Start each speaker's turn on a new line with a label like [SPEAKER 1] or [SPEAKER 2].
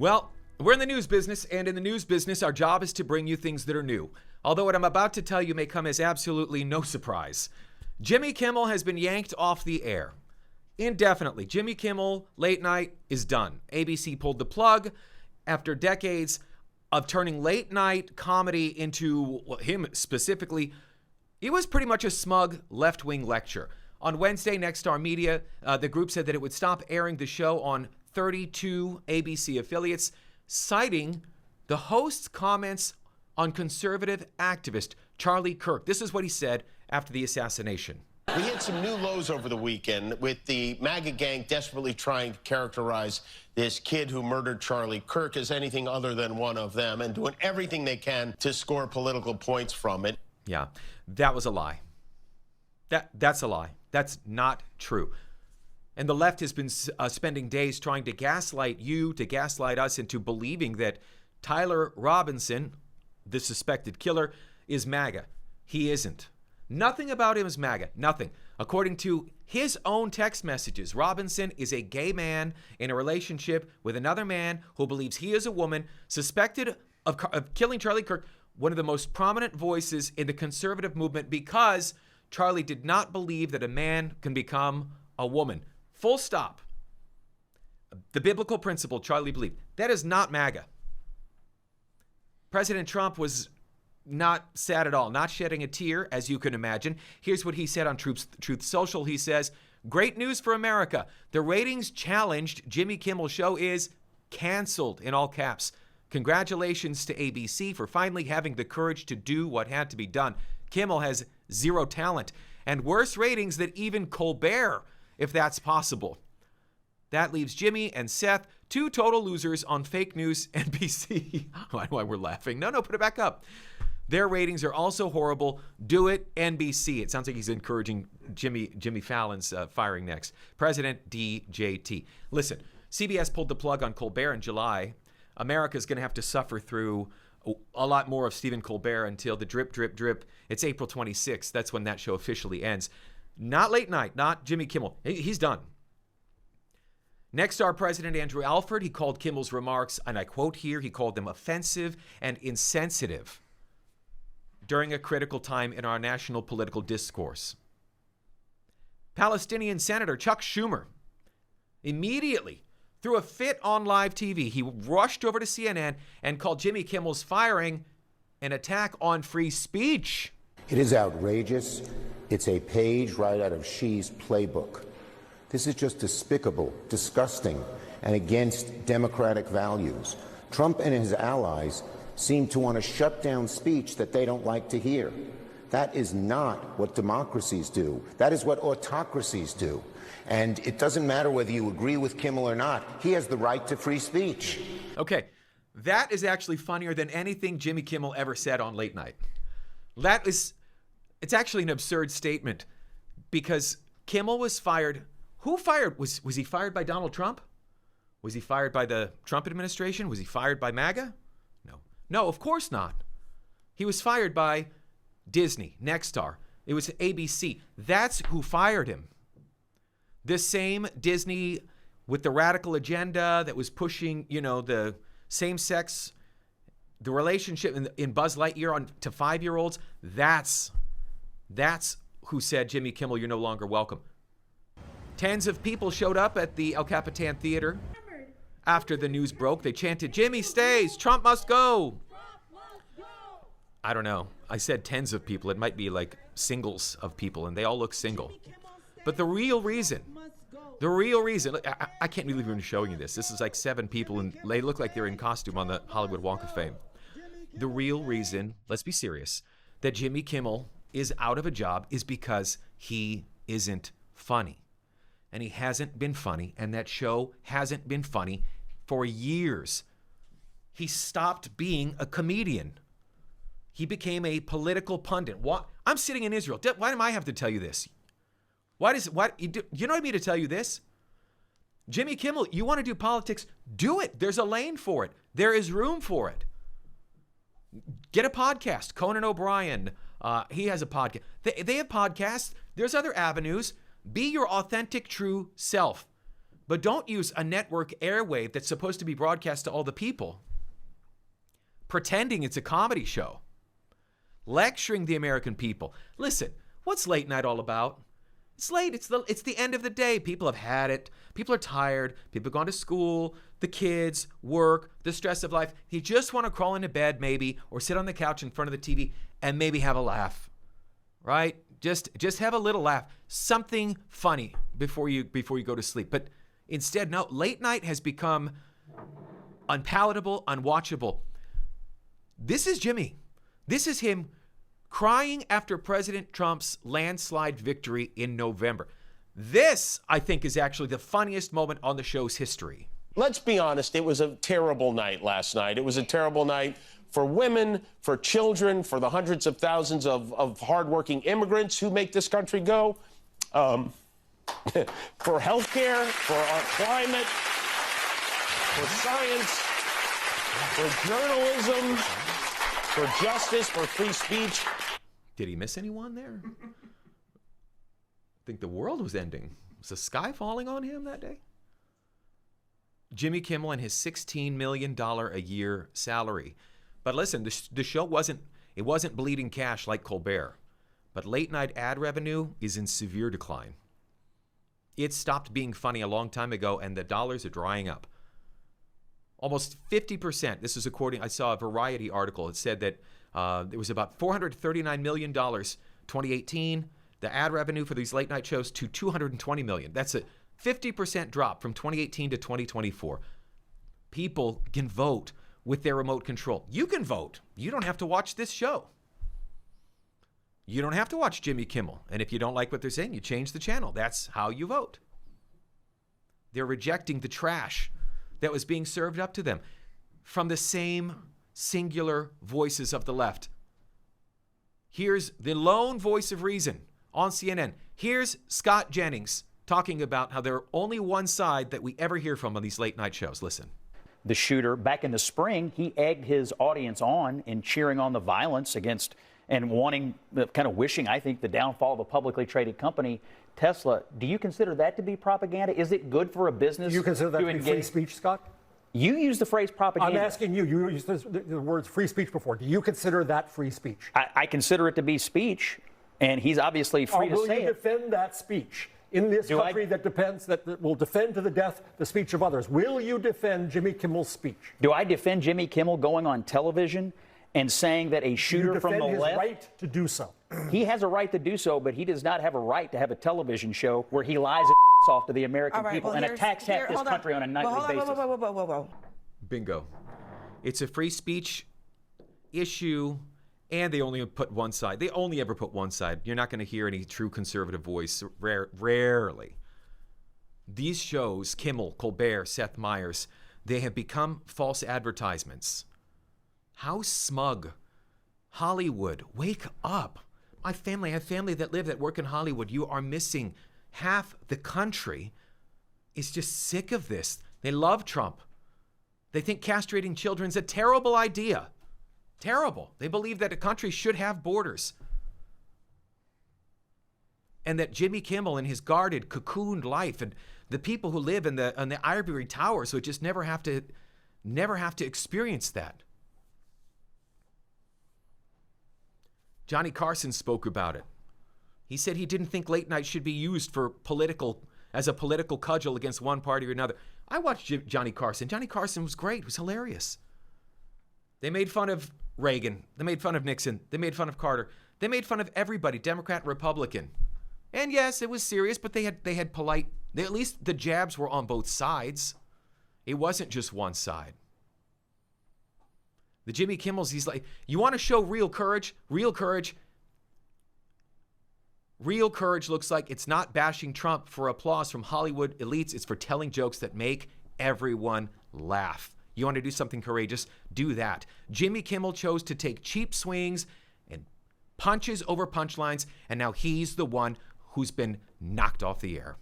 [SPEAKER 1] Well, we're in the news business, and in the news business, our job is to bring you things that are new. Although what I'm about to tell you may come as absolutely no surprise. Jimmy Kimmel has been yanked off the air indefinitely. Jimmy Kimmel Late Night is done. ABC pulled the plug after decades of turning late night comedy into, well, him specifically, it was pretty much a smug left-wing lecture. On Wednesday, Nexstar Media, the group said that it would stop airing the show on 32 ABC affiliates, citing the host's comments on conservative activist Charlie Kirk. This is what he said after the assassination.
[SPEAKER 2] We hit some new lows over the weekend with the MAGA gang desperately trying to characterize this kid who murdered Charlie Kirk as anything other than one of them and doing everything they can to score political points from it.
[SPEAKER 1] Yeah, that was a lie. That's a lie. That's not true. And the left has been spending days trying to gaslight you, to gaslight us into believing that Tyler Robinson, the suspected killer, is MAGA. He isn't. Nothing about him is MAGA. Nothing. According to his own text messages, Robinson is a gay man in a relationship with another man who believes he is a woman, suspected of killing Charlie Kirk, one of the most prominent voices in the conservative movement, because Charlie did not believe that a man can become a woman. Full stop. The biblical principle Charlie believed. That is not MAGA. President Trump was not sad at all, not shedding a tear, as you can imagine. Here's what he said on Truth Social. He says, "Great news for America. The ratings challenged Jimmy Kimmel show is canceled," in all caps. "Congratulations to ABC for finally having the courage to do what had to be done. Kimmel has zero talent and worse ratings than even Colbert, if that's possible." That leaves Jimmy and Seth, two total losers on fake news NBC. Why we're laughing? No, put it back up. Their ratings are also horrible. Do it, NBC. It sounds like he's encouraging Jimmy Fallon's firing next. President DJT. Listen, CBS pulled the plug on Colbert in July. America's going to have to suffer through a lot more of Stephen Colbert until the drip, drip, drip. It's April 26th. That's when that show officially ends. Not Late Night, not Jimmy Kimmel. He's done. Nexstar President Andrew Alford, he called Kimmel's remarks, and I quote here, he called them offensive and insensitive during a critical time in our national political discourse. Palestinian Senator Chuck Schumer immediately threw a fit on live TV. He rushed over to CNN and called Jimmy Kimmel's firing an attack on free speech.
[SPEAKER 3] It is outrageous. It's a page right out of Xi's playbook. This is just despicable, disgusting, and against democratic values. Trump and his allies seem to want to shut down speech that they don't like to hear. That is not what democracies do. That is what autocracies do. And it doesn't matter whether you agree with Kimmel or not. He has the right to free speech.
[SPEAKER 1] Okay, that is actually funnier than anything Jimmy Kimmel ever said on Late Night. It's actually an absurd statement because Kimmel was fired. Who fired? Was he fired by Donald Trump? Was he fired by the Trump administration? Was he fired by MAGA? No, of course not. He was fired by Disney, Nexstar. It was ABC. That's who fired him. This same Disney with the radical agenda that was pushing, the same-sex, the relationship in Buzz Lightyear on to 5-year-olds. That's who said, Jimmy Kimmel, you're no longer welcome. Tens of people showed up at the El Capitan Theater after the news broke. They chanted, "Jimmy stays, Trump must go." I don't know. I said tens of people. It might be like singles of people, and they all look single. But the real reason, I can't believe I'm showing you this. This is like 7 people, and they look like they're in costume on the Hollywood Walk of Fame. The real reason, let's be serious, that Jimmy Kimmel is out of a job is because he isn't funny. And he hasn't been funny, and that show hasn't been funny for years. He stopped being a comedian. He became a political pundit. I'm sitting in Israel. Why do I have to tell you this? You don't need me to tell you this? Jimmy Kimmel, you want to do politics? Do it. There's a lane for it. There is room for it. Get a podcast. Conan O'Brien, he has a podcast. They have podcasts. There's other avenues. Be your authentic, true self. But don't use a network airwave that's supposed to be broadcast to all the people, pretending it's a comedy show, lecturing the American people. Listen, what's late night all about? It's late. It's the end of the day. People have had it. People are tired. People have gone to school, the kids, work, the stress of life. You just want to crawl into bed maybe, or sit on the couch in front of the TV and maybe have a laugh, right? Just have a little laugh. Something funny before you go to sleep. But instead, no, late night has become unpalatable, unwatchable. This is Jimmy. This is him crying after President Trump's landslide victory in November. This, I think, is actually the funniest moment on the show's history.
[SPEAKER 2] Let's be honest, it was a terrible night last night. It was a terrible night for women, for children, for the hundreds of thousands of hardworking immigrants who make this country go, for healthcare, for our climate, for science, for journalism, for justice, for free speech.
[SPEAKER 1] Did he miss anyone there? I think the world was ending. Was the sky falling on him that day? Jimmy Kimmel and his $16 million a year salary. But listen, the show wasn't bleeding cash like Colbert. But late night ad revenue is in severe decline. It stopped being funny a long time ago, and the dollars are drying up. Almost 50%. This is according, I saw a Variety article. It said that there was about $439 million 2018. The ad revenue for these late night shows to $220 million. That's a 50% drop from 2018 to 2024. People can vote with their remote control. You can vote. You don't have to watch this show. You don't have to watch Jimmy Kimmel. And if you don't like what they're saying, you change the channel. That's how you vote. They're rejecting the trash that was being served up to them from the same singular voices of the left. Here's the lone voice of reason on CNN. Here's Scott Jennings talking about how they're only one side that we ever hear from on these late night shows. Listen.
[SPEAKER 4] The shooter, back in the spring, he egged his audience on in cheering on the violence against and wanting, kind of wishing, I think, the downfall of a publicly traded company, Tesla. Do you consider that to be propaganda? Is it good for a business?
[SPEAKER 5] Do you consider that to be free speech, Scott?
[SPEAKER 4] You use the phrase propaganda.
[SPEAKER 5] I'm asking you. You used the words free speech before. Do you consider that free speech?
[SPEAKER 4] I consider it to be speech, and he's obviously free to say it.
[SPEAKER 5] Will you defend that speech in this country that will defend to the death the speech of others? Will you defend Jimmy Kimmel's speech?
[SPEAKER 4] Do I defend Jimmy Kimmel going on television and saying that a shooter from the left?
[SPEAKER 5] Do you defend his right to do so?
[SPEAKER 4] He has a right to do so, but he does not have a right to have a television show where he lies his off to the American people and attacks this country on a nightly basis.
[SPEAKER 5] Whoa.
[SPEAKER 1] Bingo. It's a free speech issue, and they only put one side. They only ever put one side. You're not going to hear any true conservative voice, rarely. These shows, Kimmel, Colbert, Seth Meyers, they have become false advertisements. How smug. Hollywood, wake up. I have family that work in Hollywood. You are missing half the country is just sick of this. They love Trump. They think castrating children's a terrible idea. Terrible. They believe that a country should have borders. And that Jimmy Kimmel and his guarded, cocooned life and the people who live in the ivory towers would just never have to experience that. Johnny Carson spoke about it. He said he didn't think late night should be used as a political cudgel against one party or another. I watched Johnny Carson. Johnny Carson was great. It was hilarious. They made fun of Reagan. They made fun of Nixon. They made fun of Carter. They made fun of everybody, Democrat, Republican. And yes, it was serious, but they had polite. At least the jabs were on both sides. It wasn't just one side. The Jimmy Kimmels, he's like, you want to show real courage? Real courage. Real courage looks like it's not bashing Trump for applause from Hollywood elites. It's for telling jokes that make everyone laugh. You want to do something courageous? Do that. Jimmy Kimmel chose to take cheap swings and punches over punchlines, and now he's the one who's been knocked off the air.